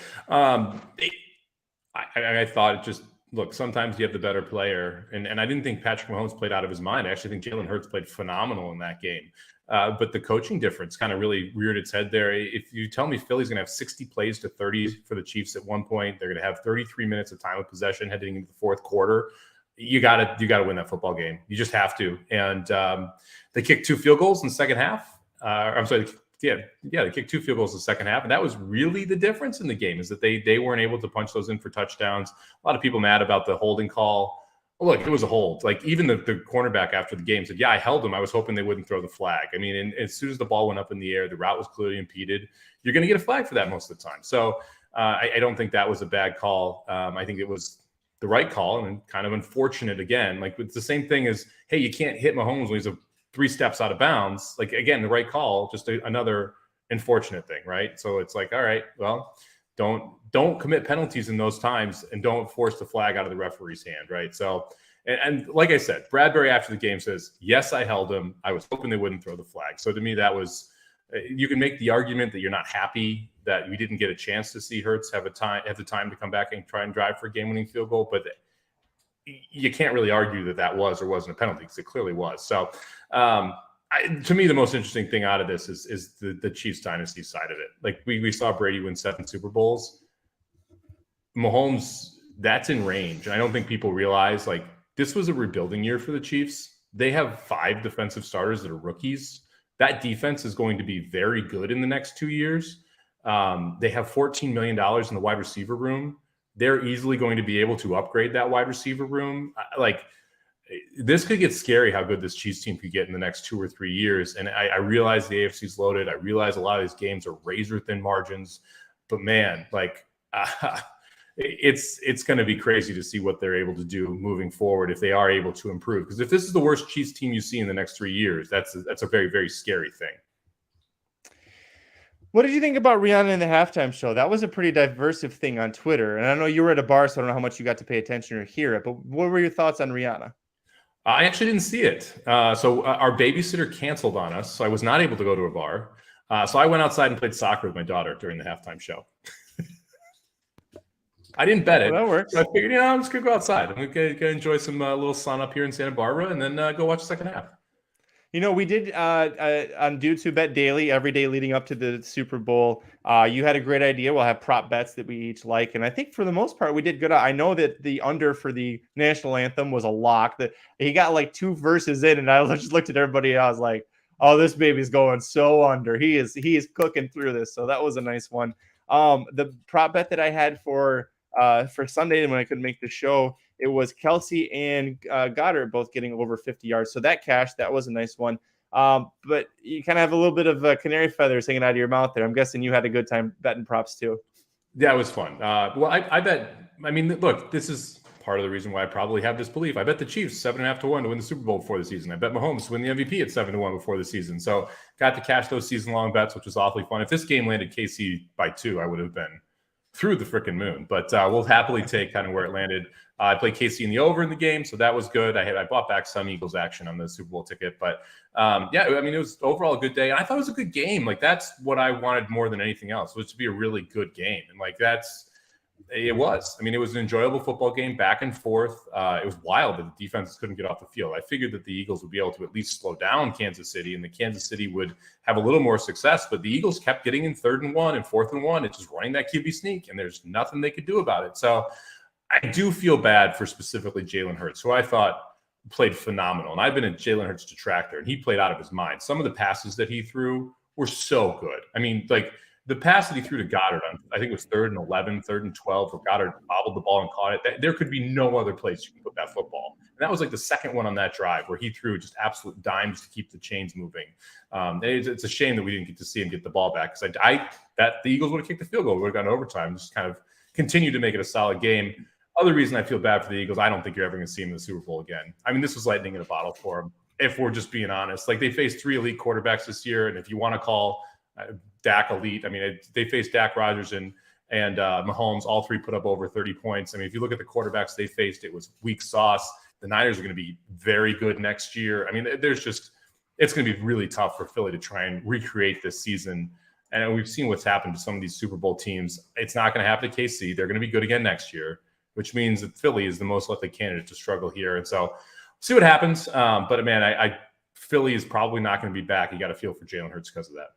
I thought it just, look, sometimes you have the better player. And I didn't think Patrick Mahomes played out of his mind. I actually think Jalen Hurts played phenomenal in that game. But the coaching difference kind of really reared its head there. If you tell me Philly's going to have 60 plays to 30 for the Chiefs at one point, they're going to have 33 minutes of time of possession heading into the fourth quarter. You got to win that football game. You just have to. And they kicked 2 field goals in the second half. They kicked 2 field goals in the second half, and that was really the difference in the game, is that they weren't able to punch those in for touchdowns. A lot of people mad about the holding call. Well, look, it was a hold. Like, even the cornerback after the game said, yeah, I held him. I was hoping they wouldn't throw the flag. I mean, and as soon as the ball went up in the air, the route was clearly impeded. You're going to get a flag for that most of the time. So I don't think that was a bad call. I think it was the right call, and kind of unfortunate again. Like, it's the same thing as, hey, you can't hit Mahomes when he's 3 steps out of bounds. Like, again, the right call, just another unfortunate thing, right? So it's like, all right, well, don't commit penalties in those times, and don't force the flag out of the referee's hand, right? So, and like I said, Bradbury after the game says, yes, I held him. I was hoping they wouldn't throw the flag. So to me, that was, you can make the argument that you're not happy that we didn't get a chance to see Hurts have the time to come back and try and drive for a game-winning field goal, but you can't really argue that was or wasn't a penalty, because it clearly was. So to me, the most interesting thing out of this is the Chiefs dynasty side of it. Like, we saw Brady win 7 Super Bowls. Mahomes, that's in range. And I don't think people realize, like, this was a rebuilding year for the Chiefs. They have 5 defensive starters that are rookies. That defense is going to be very good in the next 2 years. They have $14 million in the wide receiver room. They're easily going to be able to upgrade that wide receiver room. Like, this could get scary how good this Chiefs team could get in the next 2 or 3 years. And I realize the AFC's loaded. I realize a lot of these games are razor thin margins, but man, like, it's going to be crazy to see what they're able to do moving forward if they are able to improve. Because if this is the worst Chiefs team you see in the next 3 years, that's a very, very scary thing. What did you think about Rihanna in the halftime show? That was a pretty diversive thing on Twitter. And I know you were at a bar, so I don't know how much you got to pay attention or hear it. But what were your thoughts on Rihanna? I actually didn't see it. So our babysitter canceled on us, so I was not able to go to a bar. So I went outside and played soccer with my daughter during the halftime show. I didn't bet it. That works. So I figured, I'm just going to go outside. I'm going to enjoy some little sun up here in Santa Barbara and then go watch the second half. We did on Dudes Who Bet Daily every day leading up to the Super Bowl. You had a great idea. We'll have prop bets that we each like. And I think for the most part, we did good. I know that the under for the national anthem was a lock. That he got like 2 verses in, and I just looked at everybody. And I was like, oh, this baby's going so under. He is cooking through this. So that was a nice one. The prop bet that I had for Sunday when I couldn't make the show, it was Kelsey and Goddard both getting over 50 yards. So that cashed. That was a nice one. But you kind of have a little bit of canary feathers hanging out of your mouth there. I'm guessing you had a good time betting props too. Yeah, it was fun. Well, I bet. I mean, look, this is part of the reason why I probably have this belief. I bet the Chiefs 7.5 to 1 to win the Super Bowl before the season. I bet Mahomes to win the MVP at 7 to 1 before the season. So got to cash those season-long bets, which was awfully fun. If this game landed KC by 2, I would have been through the freaking moon. But we'll happily take kind of where it landed. I played KC in the over in the game, so that was good. I bought back some Eagles action on the Super Bowl ticket. But yeah, I mean, it was overall a good day. And I thought it was a good game. Like, that's what I wanted more than anything else, was to be a really good game. And like, it was. I mean, it was an enjoyable football game, back and forth. It was wild that the defenses couldn't get off the field. I figured that the Eagles would be able to at least slow down Kansas City, and the Kansas City would have a little more success. But the Eagles kept getting in 3rd and 1 and 4th and 1. It's just running that QB sneak, and there's nothing they could do about it. So I do feel bad for specifically Jalen Hurts, who I thought played phenomenal. And I've been a Jalen Hurts detractor, and he played out of his mind. Some of the passes that he threw were so good. I mean, like, the pass that he threw to Goddard on, I think it was 3rd and 11, 3rd and 12, where Goddard bobbled the ball and caught it. There could be no other place you can put that football. And that was like the second one on that drive where he threw just absolute dimes to keep the chains moving. It's a shame that we didn't get to see him get the ball back, because I bet the Eagles would have kicked the field goal. We would have gone overtime, just kind of continue to make it a solid game. Other reason I feel bad for the Eagles, I don't think you're ever going to see him in the Super Bowl again. I mean, this was lightning in a bottle for them, if we're just being honest. Like, they faced 3 elite quarterbacks this year, and if you want to call Dak elite, I mean, they faced Dak, Rodgers, and Mahomes. All 3 put up over 30 points. I mean, if you look at the quarterbacks they faced, it was weak sauce. The Niners are going to be very good next year. I mean, it's going to be really tough for Philly to try and recreate this season. And we've seen what's happened to some of these Super Bowl teams. It's not going to happen to KC. They're going to be good again next year, which means that Philly is the most likely candidate to struggle here. And so see what happens. But man, Philly is probably not going to be back. You got to feel for Jalen Hurts because of that.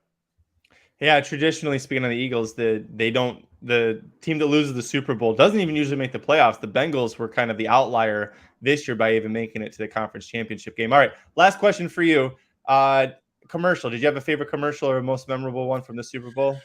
Yeah, traditionally speaking of the Eagles, the team that loses the Super Bowl doesn't even usually make the playoffs. The Bengals were kind of the outlier this year by even making it to the conference championship game. All right, last question for you. Commercial. Did you have a favorite commercial or most memorable one from the Super Bowl?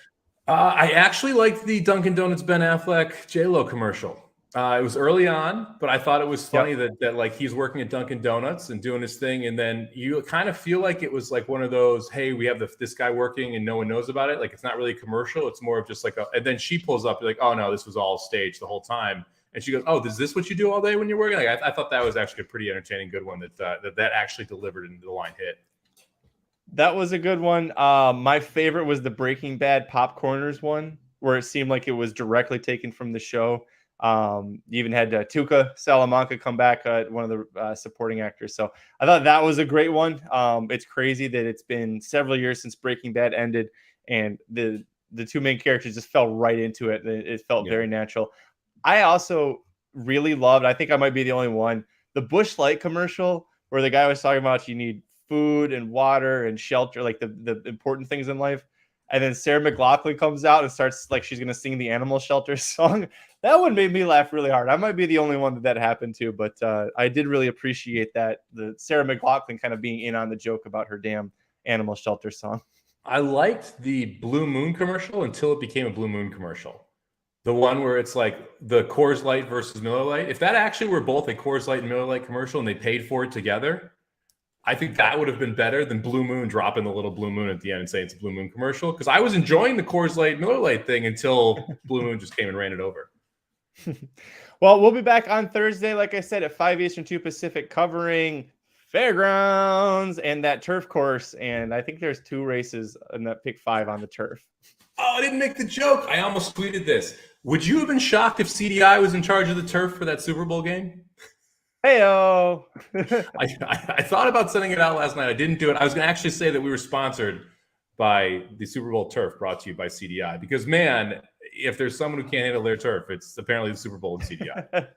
I actually liked the Dunkin' Donuts Ben Affleck J-Lo commercial. It was early on, but I thought it was funny that like he's working at Dunkin' Donuts and doing his thing, and then you kind of feel like it was like one of those, hey, we have this guy working and no one knows about it. Like, it's not really a commercial. It's more of just like and then she pulls up, like, oh no, this was all staged the whole time. And she goes, oh, is this what you do all day when you're working? Like, I thought that was actually a pretty entertaining, good one that actually delivered into the line hit. That was a good one. My favorite was the Breaking Bad Popcorners one, where it seemed like it was directly taken from the show. You even had Tuca Salamanca come back, one of the supporting actors. So I thought that was a great one. It's crazy that it's been several years since Breaking Bad ended, and the 2 main characters just fell right into it. It felt very natural. I also really loved, I think I might be the only one, the Busch Light commercial where the guy was talking about you need food and water and shelter, like the important things in life. And then Sarah McLachlan comes out and starts like she's going to sing the animal shelter song. That one made me laugh really hard. I might be the only one that happened to, but I did really appreciate that. The Sarah McLachlan kind of being in on the joke about her damn animal shelter song. I liked the Blue Moon commercial until it became a Blue Moon commercial. The one where it's like the Coors Light versus Miller Lite. If that actually were both a Coors Light and Miller Lite commercial and they paid for it together, I think that would have been better than Blue Moon dropping the little Blue Moon at the end and saying it's a Blue Moon commercial. Because I was enjoying the Coors Light Miller Lite thing until Blue Moon just came and ran it over. Well, we'll be back on Thursday, like I said, at 5 Eastern, 2 Pacific, covering fairgrounds and that turf course. And I think there's 2 races in that pick 5 on the turf. Oh, I didn't make the joke. I almost tweeted this. Would you have been shocked if CDI was in charge of the turf for that Super Bowl game? Hey-o. I thought about sending it out last night. I didn't do it. I was going to actually say that we were sponsored by the Super Bowl turf brought to you by CDI because, man, if there's someone who can't handle their turf, it's apparently the Super Bowl and CDI.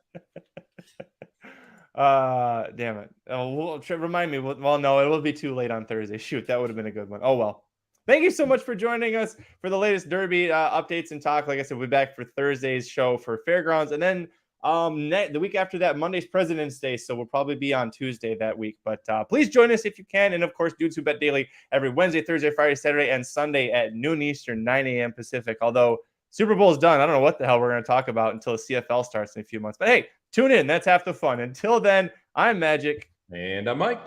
Damn it. Oh, remind me. Well, no, it will be too late on Thursday. Shoot, that would have been a good one. Oh, well. Thank you so much for joining us for the latest Derby updates and talk. Like I said, we'll be back for Thursday's show for Fairgrounds. And then the week after that, Monday's President's Day. So we'll probably be on Tuesday that week. But please join us if you can. And, of course, Dudes Who Bet Daily every Wednesday, Thursday, Friday, Saturday, and Sunday at noon Eastern, 9 a.m. Pacific. Although Super Bowl is done. I don't know what the hell we're going to talk about until the CFL starts in a few months. But, hey, tune in. That's half the fun. Until then, I'm Magic. And I'm Mike.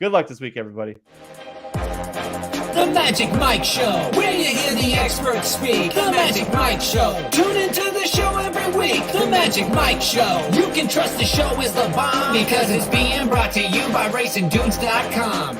Good luck this week, everybody. The Magic Mike Show, where you hear the experts speak. The Magic Mike Show. Tune into the show every week. The Magic Mike Show. You can trust the show is the bomb because it's being brought to you by RacingDudes.com.